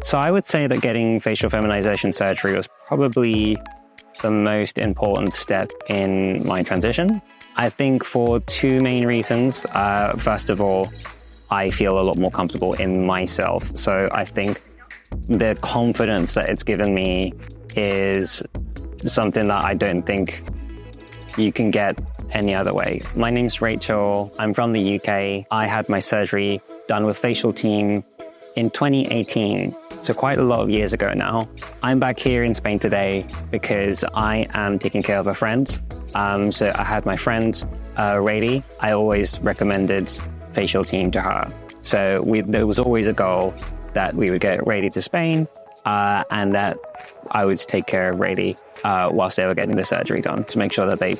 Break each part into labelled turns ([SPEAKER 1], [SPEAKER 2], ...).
[SPEAKER 1] So I would say that getting facial feminization surgery was probably the most important step in my transition. I think for two main reasons. First of all, I feel a lot more comfortable in myself. So I think the confidence that it's given me is something that I don't think you can get any other way. My name's Rachel. I'm from the UK. I had my surgery done with Facialteam in 2018, so quite a lot of years ago now. I'm back here in Spain today because I am taking care of a friend. So I had my friend, Rady. I always recommended Facialteam to her. So there was always a goal that we would get Rady to Spain and that I would take care of Rady whilst they were getting the surgery done to make sure that they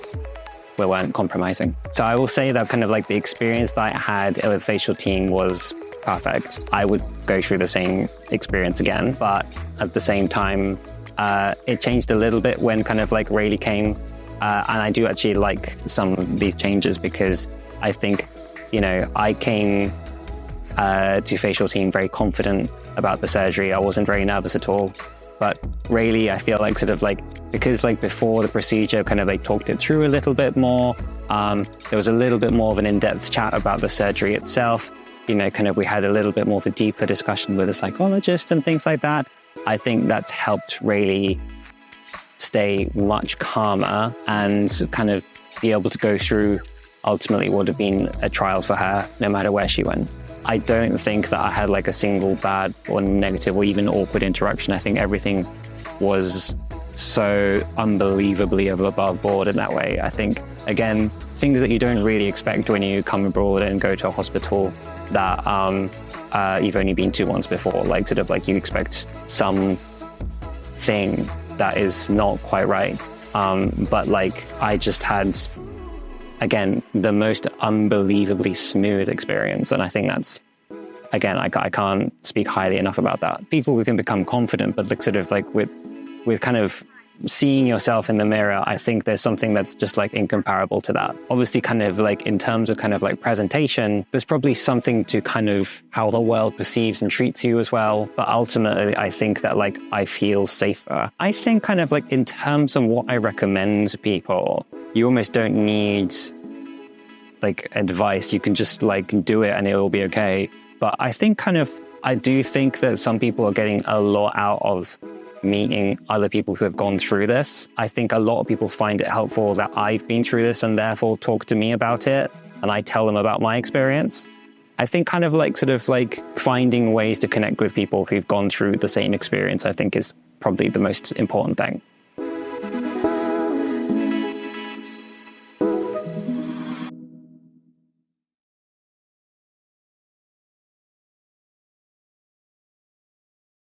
[SPEAKER 1] weren't compromising. So I will say that kind of like the experience that I had with Facialteam was perfect. I would go through the same experience again, but at the same time, it changed a little bit when kind of like Rayleigh came. And I do actually like some of these changes because I think, you know, I came to Facialteam very confident about the surgery. I wasn't very nervous at all. But Rayleigh, I feel like sort of like, because like before the procedure, kind of like talked it through a little bit more. There was a little bit more of an in-depth chat about the surgery itself. You know, kind of we had a little bit more of a deeper discussion with a psychologist and things like that. I think that's helped Rayleigh stay much calmer and kind of be able to go through ultimately what would have been a trial for her, no matter where she went. I don't think that I had like a single bad or negative or even awkward interaction. I think everything was so unbelievably above board in that way. I think, again, things that you don't really expect when you come abroad and go to a hospital that you've only been to once before. Like sort of like you expect some thing that is not quite right. But like I just had, again, the most unbelievably smooth experience. And I think that's, again, I can't speak highly enough about that. People who can become confident, but like sort of like with kind of seeing yourself in the mirror, I think there's something that's just like incomparable to that. Obviously, kind of like in terms of kind of like presentation, there's probably something to kind of how the world perceives and treats you as well. But ultimately, I think that like I feel safer. I think kind of like in terms of what I recommend to people, you almost don't need like advice. You can just like do it and it will be okay. But I think kind of, I do think that some people are getting a lot out of meeting other people who have gone through this. I think a lot of people find it helpful that I've been through this and therefore talk to me about it and I tell them about my experience. I think kind of like sort of like finding ways to connect with people who've gone through the same experience, I think is probably the most important thing.